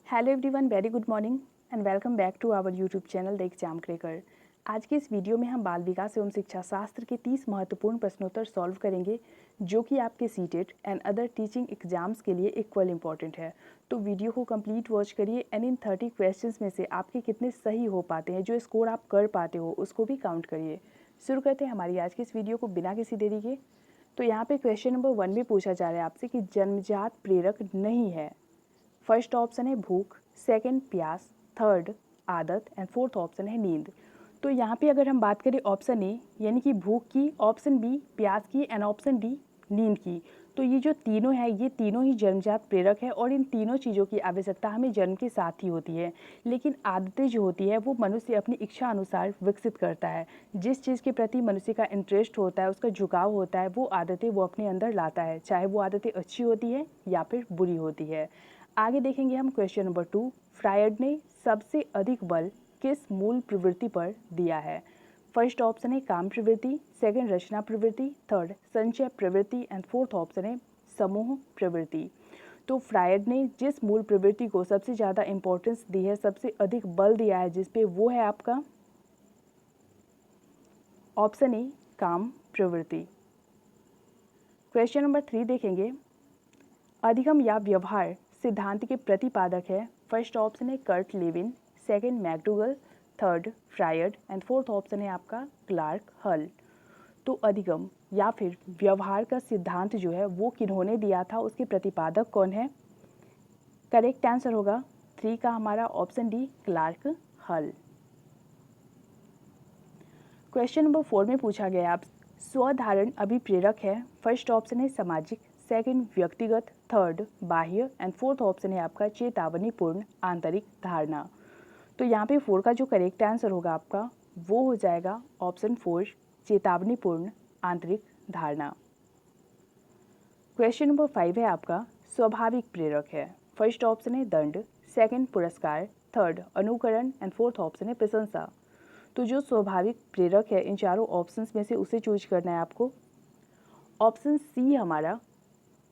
Hello everyone, very good morning and welcome back to our YouTube channel the Exam Cracker. आज के इस video में हम बाल विकास एवं शिक्षा शास्त्र के 30 महत्वपूर्ण प्रश्नोत्तर सॉल्व करेंगे जो कि आपके CTET and other teaching exams के लिए इक्वल इंपॉर्टेंट है। तो वीडियो को कंप्लीट वॉच करिए एंड इन 30 क्वेश्चंस में से आपके कितने सही हो पाते हैं, जो स्कोर आप कर पाते हो उसको भी काउंट करिए। शुरू करते हैं हमारी आज की इस वीडियो को बिना किसी देरी के। तो यहाँ पे क्वेश्चन नंबर 1 में पूछा जा रहा है आपसे कि जन्मजात प्रेरक नहीं है। फर्स्ट ऑप्शन है भूख, सेकंड प्यास, थर्ड आदत एंड फोर्थ ऑप्शन है नींद। तो यहाँ पे अगर हम बात करें ऑप्शन ए यानी कि भूख की, ऑप्शन बी प्यास की एंड ऑप्शन डी नींद की, तो ये जो तीनों है ये तीनों ही जन्मजात प्रेरक है और इन तीनों चीज़ों की आवश्यकता हमें जन्म के साथ ही होती है। लेकिन आदतें जो होती है वो मनुष्य अपनी इच्छा अनुसार विकसित करता है। जिस चीज़ के प्रति मनुष्य का इंटरेस्ट होता है, उसका झुकाव होता है, वो आदतें वो अपने अंदर लाता है, चाहे वो आदतें अच्छी होती है या फिर बुरी होती है। आगे देखेंगे हम क्वेश्चन नंबर 2। फ्रायड ने सबसे अधिक बल किस मूल प्रवृत्ति पर दिया है। फर्स्ट ऑप्शन है काम प्रवृत्ति, सेकंड रचना प्रवृत्ति, थर्ड संचय प्रवृत्ति एंड फोर्थ ऑप्शन है समूह प्रवृत्ति। तो फ्रायड ने जिस मूल प्रवृत्ति को सबसे ज़्यादा इंपॉर्टेंस दी है, सबसे अधिक बल दिया है जिसपे, वो है आपका ऑप्शन ए काम प्रवृत्ति। क्वेश्चन नंबर 3 देखेंगे। अधिगम या व्यवहार सिद्धांत के प्रतिपादक है। फर्स्ट ऑप्शन है Kurt Lewin, second McDougall, third Freud and fourth option है आपका क्लार्क हल। तो अधिगम या फिर व्यवहार का सिद्धांत जो है वो किन्होंने दिया था, उसके प्रतिपादक कौन है? करेक्ट आंसर होगा 3 का हमारा ऑप्शन डी क्लार्क हल। क्वेश्चन नंबर 4 में पूछा गया आप स्वधारण अभिप्रेरक है। फर्स्ट ऑप्शन है सामाजिक, सेकंड व्यक्तिगत, थर्ड बाह्य एंड फोर्थ ऑप्शन है आपका चेतावनीपूर्ण आंतरिक धारणा। तो यहाँ पे 4 का जो करेक्ट आंसर होगा आपका वो हो जाएगा ऑप्शन 4 चेतावनीपूर्ण आंतरिक धारणा। क्वेश्चन नंबर 5 है आपका स्वाभाविक प्रेरक है। फर्स्ट ऑप्शन है दंड, सेकंड पुरस्कार, थर्ड अनुकरण एंड फोर्थ ऑप्शन है प्रशंसा। तो जो स्वाभाविक प्रेरक है इन चारों ऑप्शंस में से उसे चूज करना है आपको। ऑप्शन सी हमारा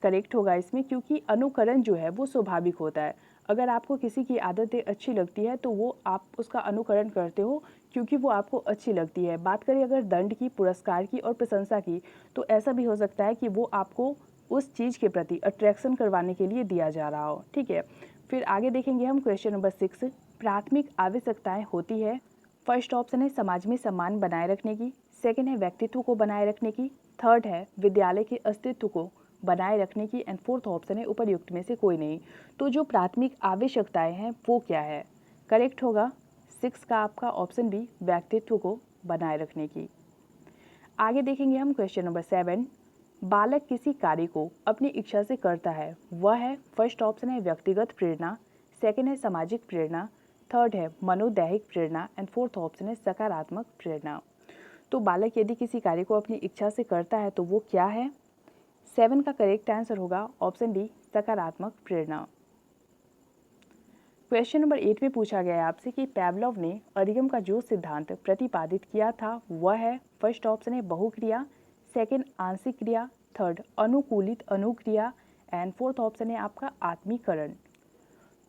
करेक्ट होगा इसमें, क्योंकि अनुकरण जो है वो स्वाभाविक होता है। अगर आपको किसी की आदतें अच्छी लगती है तो वो आप उसका अनुकरण करते हो क्योंकि वो आपको अच्छी लगती है। बात करें अगर दंड की, पुरस्कार की और प्रशंसा की, तो ऐसा भी हो सकता है कि वो आपको उस चीज़ के प्रति अट्रैक्शन करवाने के लिए दिया जा रहा हो। ठीक है, फिर आगे देखेंगे हम क्वेश्चन नंबर 6। प्राथमिक आवश्यकताएं होती है। फर्स्ट ऑप्शन है समाज में सम्मान बनाए रखने की, सेकंड है व्यक्तित्व को बनाए रखने की, थर्ड है विद्यालय के अस्तित्व को बनाए रखने की एंड फोर्थ ऑप्शन है उपर्युक्त में से कोई नहीं। तो जो प्राथमिक आवश्यकताएं हैं वो क्या है? करेक्ट होगा 6 का आपका ऑप्शन बी व्यक्तित्व को बनाए रखने की। आगे देखेंगे हम क्वेश्चन नंबर 7। बालक किसी कार्य को अपनी इच्छा से करता है, वह है। फर्स्ट ऑप्शन है व्यक्तिगत प्रेरणा, सेकंड है सामाजिक प्रेरणा, थर्ड है मनोदैहिक प्रेरणा एंड फोर्थ ऑप्शन है सकारात्मक प्रेरणा। तो बालक यदि किसी कार्य को अपनी इच्छा से करता है तो वो क्या है? 7 का करेक्ट आंसर होगा ऑप्शन डी सकारात्मक प्रेरणा। क्वेश्चन नंबर 8 में पूछा गया है आपसे कि पैवलोव ने अधिगम का जो सिद्धांत प्रतिपादित किया था वह है। फर्स्ट ऑप्शन है बहुक्रिया, सेकंड आंशिक क्रिया, थर्ड अनुकूलित अनुक्रिया एंड फोर्थ ऑप्शन है आपका आत्मीकरण।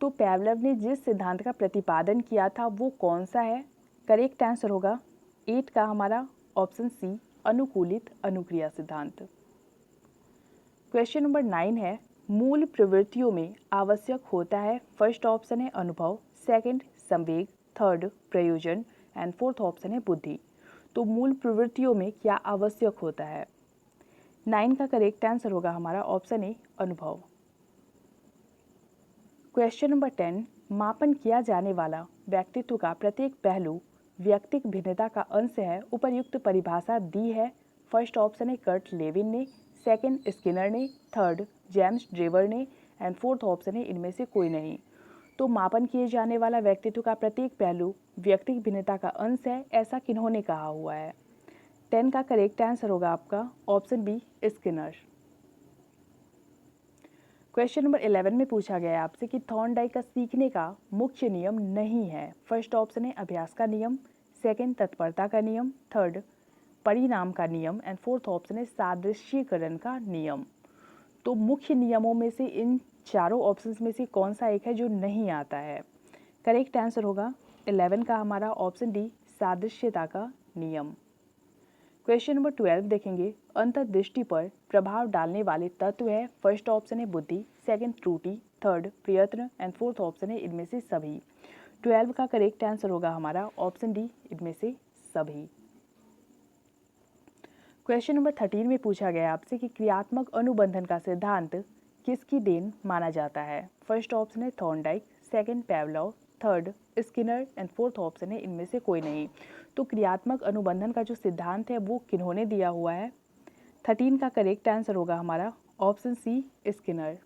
तो पैवलोव ने जिस सिद्धांत का प्रतिपादन किया था वो कौन सा है? करेक्ट आंसर होगा 8 का हमारा ऑप्शन सी अनुकूलित अनुक्रिया सिद्धांत। क्वेश्चन नंबर 9 है मूल प्रवृत्तियों में आवश्यक होता है। फर्स्ट ऑप्शन है अनुभव, सेकंड संवेग, थर्ड प्रयोजन एंड फोर्थ ऑप्शन है बुद्धि। तो मूल प्रवृत्तियों में क्या आवश्यक होता है? 9 का करेक्ट आंसर होगा हमारा ऑप्शन ए अनुभव। Question number 10। मापन किया जाने वाला व्यक्तित्व का प्रत्येक पहलू व्यक्तिक भिन्नता का अंश है। उपर्युक्त परिभाषा दी है। फर्स्ट ऑप्शन है कर्ट लेविन ने, सेकंड स्किनर ने, थर्ड जेम्स ड्रेवर ने एंड फोर्थ ऑप्शन है इनमें से कोई नहीं। तो मापन किए जाने वाला व्यक्तित्व का प्रत्येक पहलू व्यक्तिक भिन्नता का अंश है, ऐसा किन्होंने कहा हुआ है? 10 का करेक्ट आंसर होगा आपका option B Skinner. Question number 11 में पूछा गया है आपसे कि थॉर्नडाइक का सीखने का मुख्य नियम नहीं है। फर्स्ट ऑप्शन है अभ्यास का नियम, सेकंड तत्परता का नियम, थर्ड परिणाम का नियम एंड फोर्थ ऑप्शन है सादृश्यीकरण का नियम। तो मुख्य नियमों में से इन चारों ऑप्शंस में से कौन सा एक है जो नहीं आता है? करेक्ट आंसर होगा 11 का हमारा ऑप्शन डी, सादृश्यता का नियम। क्वेश्चन नंबर 12 देखेंगे, अंतर्दृष्टि पर प्रभाव डालने वाले तत्व है। फर्स्ट ऑप्शन है बुद्धि, सेकंड त्रुटि, थर्ड प्रयत्न एंड फोर्थ ऑप्शन है इनमें से सभी। 12 का करेक्ट आंसर होगा हमारा ऑप्शन डी, इनमें से सभी। क्वेश्चन नंबर 13 में पूछा गया आपसे कि क्रियात्मक अनुबंधन का सिद्धांत किसकी देन माना जाता है? फर्स्ट ऑप्शन है Thorndike, second पेवलव, third Skinner and fourth option है इनमें से कोई नहीं। तो क्रियात्मक अनुबंधन का जो सिद्धांत है वो किन्होंने दिया हुआ है? 13 का करेक्ट आंसर होगा हमारा option C, Skinner.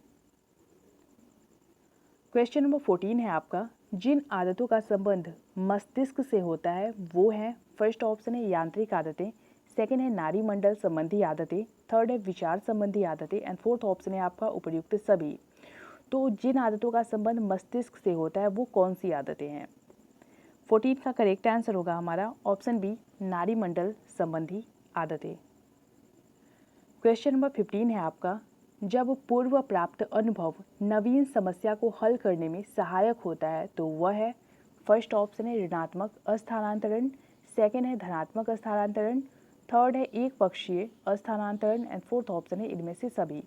Question number 14 है आपका, जिन आदतों का संबंध मस्तिष्क से होता है वो है, फर्स्ट ऑप्शन है यांत्रिक आदतें, सेकंड है नाड़ी मंडल संबंधी आदतें, थर्ड है विचार संबंधी आदतें एंड फोर्थ ऑप्शन है आपका उपर्युक्त सभी। तो जिन आदतों का संबंध मस्तिष्क से होता है वो कौन सी आदतें हैं? 14 का करेक्ट आंसर होगा हमारा ऑप्शन बी, नाड़ी मंडल संबंधी आदतें। क्वेश्चन नंबर 15 है आपका, जब पूर्व प्राप्त अनुभव नवीन समस्या को हल करने में सहायक होता है तो वह है, फर्स्ट ऑप्शन है ऋणात्मक अस्थानांतरण, सेकंड है धनात्मक अस्थानांतरण, थर्ड है एक पक्षीय अस्थानांतरण एंड फोर्थ ऑप्शन है इनमें से सभी।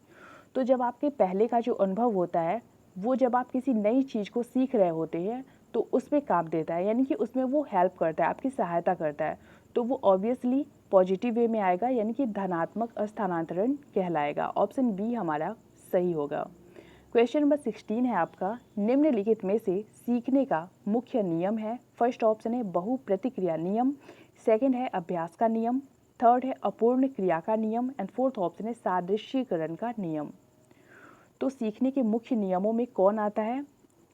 तो जब आपके पहले का जो अनुभव होता है वो जब आप किसी नई चीज़ को सीख रहे होते हैं तो उसमें काम देता है, यानी कि उसमें वो हेल्प करता है, आपकी सहायता करता है, तो वो ऑब्वियसली पॉजिटिव वे में आएगा, यानी कि धनात्मक अस्थानांतरण कहलाएगा। ऑप्शन बी हमारा सही होगा। क्वेश्चन नंबर 16 है आपका, निम्नलिखित में से सीखने का मुख्य नियम है। फर्स्ट ऑप्शन है बहु प्रतिक्रिया नियम, सेकंड है अभ्यास का नियम, थर्ड है अपूर्ण क्रिया का नियम एंड फोर्थ ऑप्शन है सादृश्यीकरण का नियम। तो सीखने के मुख्य नियमों में कौन आता है?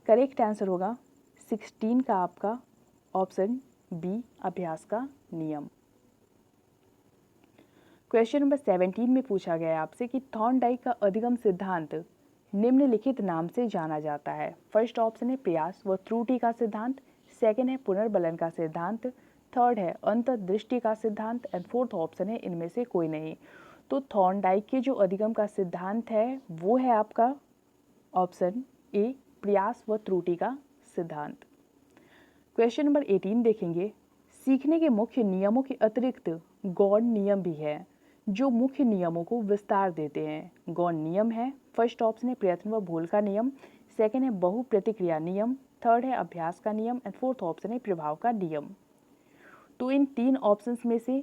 करेक्ट आंसर होगा 16 का आपका ऑप्शन बी, अभ्यास का नियम। क्वेश्चन नंबर 17 में पूछा गया है आपसे कि थॉर्नडाइक का अधिगम सिद्धांत निम्नलिखित नाम से जाना जाता है। फर्स्ट ऑप्शन है प्रयास व त्रुटि का सिद्धांत, सेकंड है पुनर्बलन का सिद्धांत, थर्ड है अंतर्दृष्टि का सिद्धांत एंड फोर्थ ऑप्शन है इनमें से कोई नहीं। तो थॉर्नडाइक के जो अधिगम का सिद्धांत है वो है आपका ऑप्शन ए, प्रयास व त्रुटि का सिद्धांत। क्वेश्चन नंबर 18 देखेंगे, सीखने के मुख्य नियमों के अतिरिक्त गौण नियम भी है जो मुख्य नियमों को विस्तार देते हैं। गौण नियम है, फर्स्ट ऑप्शन है प्रयत्न व भूल का नियम, सेकंड है बहु प्रतिक्रिया नियम, थर्ड है अभ्यास का नियम एंड फोर्थ ऑप्शन है प्रभाव का नियम। तो इन तीन ऑप्शंस में से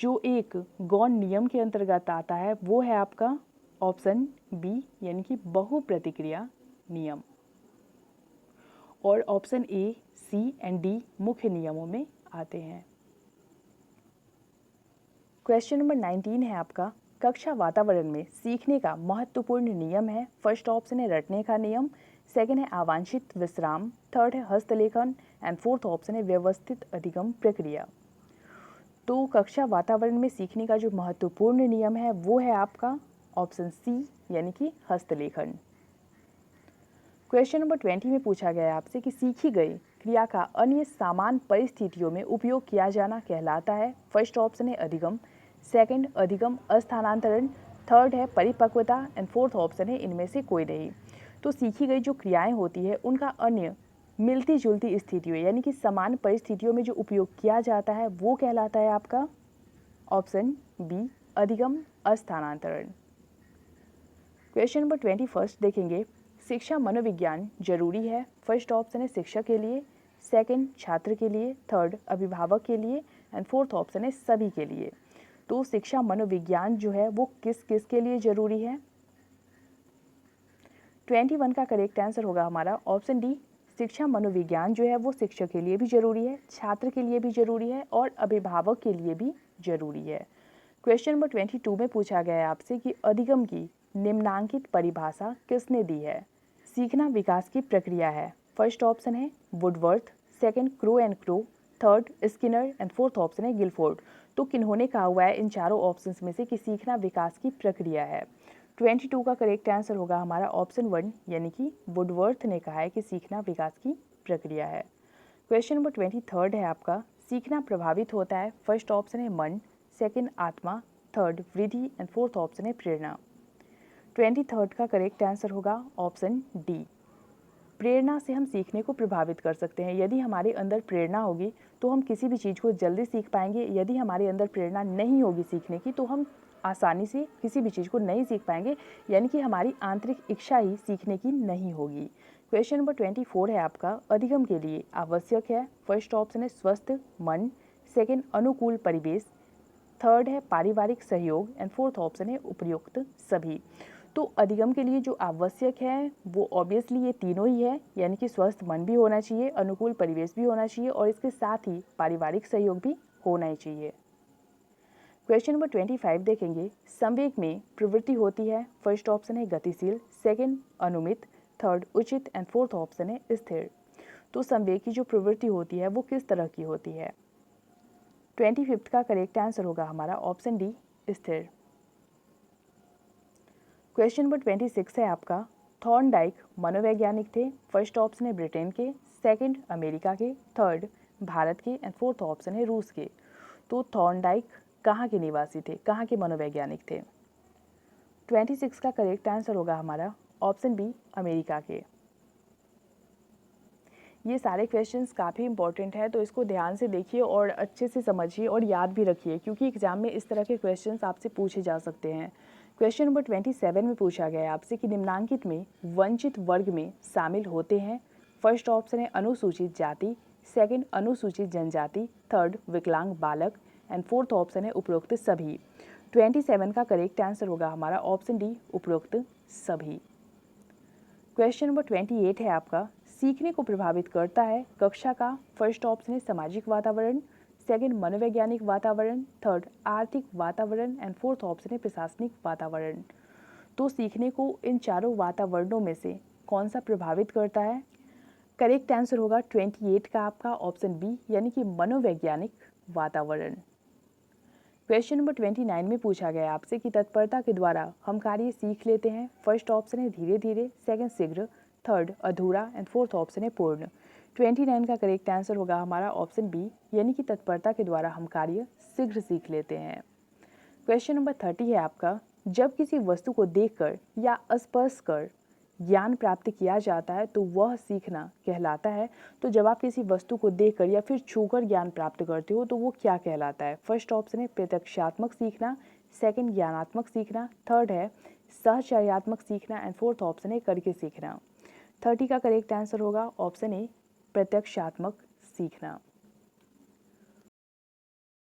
जो एक गौण नियम के अंतर्गत आता है वो है आपका ऑप्शन बी, यानी कि बहु प्रतिक्रिया नियम, और option A, C and D मुख्य नियमों में आते हैं। क्वेश्चन नंबर 19 है आपका, कक्षा वातावरण में सीखने का महत्वपूर्ण नियम है। फर्स्ट ऑप्शन है रटने का नियम, सेकंड है अवांछित विश्राम, थर्ड है हस्तलेखन एंड फोर्थ ऑप्शन है व्यवस्थित अधिगम प्रक्रिया। तो कक्षा वातावरण में सीखने का जो महत्वपूर्ण नियम है वो है आपका ऑप्शन सी, यानी कि हस्तलेखन। क्वेश्चन नंबर 20 में पूछा गया है आपसे कि सीखी गई क्रिया का अन्य समान परिस्थितियों में उपयोग किया जाना कहलाता है। फर्स्ट ऑप्शन है अधिगम, सेकंड अधिगम अस्थानांतरण, थर्ड है परिपक्वता एंड फोर्थ ऑप्शन है इनमें से कोई नहीं। तो सीखी गई जो क्रियाएं होती है उनका अन्य मिलती जुलती स्थितियों यानी कि समान परिस्थितियों में जो उपयोग किया जाता है वो कहलाता है आपका ऑप्शन बी, अधिगम अस्थानांतरण। क्वेश्चन नंबर 21 देखेंगे, शिक्षा मनोविज्ञान जरूरी है। फर्स्ट ऑप्शन है शिक्षक के लिए, सेकंड छात्र के लिए, थर्ड अभिभावक के लिए एंड फोर्थ ऑप्शन है सभी के लिए। तो शिक्षा मनोविज्ञान जो है वो किस किस के लिए जरूरी है? 21 का करेक्ट आंसर होगा हमारा ऑप्शन डी, शिक्षा मनोविज्ञान जो है वो शिक्षक के लिए भी जरूरी है, छात्र के लिए भी जरूरी है और अभिभावक के लिए भी जरूरी है। क्वेश्चन नंबर 22 में पूछा गया है आपसे कि अधिगम की निम्नांकित परिभाषा किसने दी है? सीखना विकास की प्रक्रिया है। फर्स्ट ऑप्शन है Woodworth, second crow and crow, third Skinner and fourth option है गिलफोर्ड। तो किन्होंने कहा हुआ है इन चारों ऑप्शंस में से कि सीखना विकास की प्रक्रिया है? 22 का करेक्ट आंसर होगा हमारा ऑप्शन 1, यानी कि वुडवर्थ ने कहा है कि सीखना विकास की प्रक्रिया है। क्वेश्चन नंबर 23 है आपका, सीखना प्रभावित होता है। फर्स्ट ऑप्शन है मन, सेकंड आत्मा, थर्ड वृद्धि एंड फोर्थ ऑप्शन है प्रेरणा। 23rd का करेक्ट आंसर होगा ऑप्शन डी। प्रेरणा से हम सीखने को प्रभावित कर सकते हैं। यदि हमारे अंदर प्रेरणा होगी तो हम किसी भी चीज़ को जल्दी सीख पाएंगे। यदि हमारे अंदर प्रेरणा नहीं होगी सीखने की तो हम आसानी से किसी भी चीज़ को नहीं सीख पाएंगे, यानी कि हमारी आंतरिक इच्छा ही सीखने की नहीं होगी। क्वेश्चन नंबर 24 है आपका, अधिगम के लिए आवश्यक है। फर्स्ट ऑप्शन है स्वस्थ मन, सेकेंड अनुकूल परिवेश, थर्ड है पारिवारिक सहयोग एंड फोर्थ ऑप्शन है उपयुक्त सभी। तो अधिगम के लिए जो आवश्यक है वो ऑब्वियसली ये तीनों ही है, यानी कि स्वस्थ मन भी होना चाहिए, अनुकूल परिवेश भी होना चाहिए और इसके साथ ही पारिवारिक सहयोग भी होना ही चाहिए। क्वेश्चन नंबर 25 देखेंगे, संवेग में प्रवृत्ति होती है। फर्स्ट ऑप्शन है गतिशील, सेकंड अनुमित, थर्ड उचित एंड फोर्थ ऑप्शन है स्थिर। तो संवेग की जो प्रवृत्ति होती है वो किस तरह की होती है? 25 का करेक्ट आंसर होगा हमारा ऑप्शन डी, स्थिर। क्वेश्चन नंबर 26 है आपका, थॉर्नडाइक मनोवैज्ञानिक थे। फर्स्ट ऑप्शन है ब्रिटेन के, सेकंड अमेरिका के, थर्ड भारत के एंड फोर्थ ऑप्शन है रूस के। तो थॉर्नडाइक कहाँ के निवासी थे, कहाँ के मनोवैज्ञानिक थे? 26 का करेक्ट आंसर होगा हमारा ऑप्शन बी, अमेरिका के। ये सारे क्वेश्चंस काफ़ी इंपॉर्टेंट है, तो इसको ध्यान से देखिए और अच्छे से समझिए और याद भी रखिए, क्योंकि एग्जाम में इस तरह के क्वेश्चंस आपसे पूछे जा सकते हैं। क्वेश्चन नंबर 27 में पूछा गया है आपसे कि निम्नांकित में वंचित वर्ग में शामिल होते हैं। फर्स्ट ऑप्शन है अनुसूचित जाति, सेकंड अनुसूचित जनजाति, थर्ड विकलांग बालक एंड फोर्थ ऑप्शन है उपरोक्त सभी। 27 का करेक्ट आंसर होगा हमारा ऑप्शन डी, उपरोक्त सभी। क्वेश्चन नंबर 28 है आपका, सीखने को प्रभावित करता है कक्षा का। फर्स्ट ऑप्शन है सामाजिक वातावरण, सेकंड मनोवैज्ञानिक वातावरण, थर्ड आर्थिक वातावरण एंड फोर्थ ऑप्शन है प्रशासनिक वातावरण। तो सीखने को इन चारों वातावरणों में से कौन सा प्रभावित करता है? करेक्ट आंसर होगा 28 का आपका ऑप्शन बी, यानी कि मनोवैज्ञानिक वातावरण। क्वेश्चन नंबर 29 में पूछा गया आपसे कि तत्परता के द्वारा हम कार्य सीख लेते हैं। फर्स्ट ऑप्शन है धीरे धीरे, सेकंड शीघ्र, थर्ड अधूरा एंड फोर्थ ऑप्शन है पूर्ण। 29 का करेक्ट आंसर होगा हमारा ऑप्शन बी, यानी कि तत्परता के द्वारा हम कार्य शीघ्र सीख लेते हैं। क्वेश्चन नंबर 30 है आपका, जब किसी वस्तु को देखकर या स्पर्श कर ज्ञान प्राप्त किया जाता है तो वह सीखना कहलाता है। तो जब आप किसी वस्तु को देखकर या फिर छूकर ज्ञान प्राप्त करते हो तो वो क्या कहलाता है? फर्स्ट ऑप्शन है प्रत्यक्षात्मक सीखना, सेकंड ज्ञानात्मक सीखना, थर्ड है सहचर्यात्मक सीखना एंड फोर्थ ऑप्शन है करके सीखना। 30 का करेक्ट आंसर होगा ऑप्शन ए, प्रत्यक्षात्मक सीखना।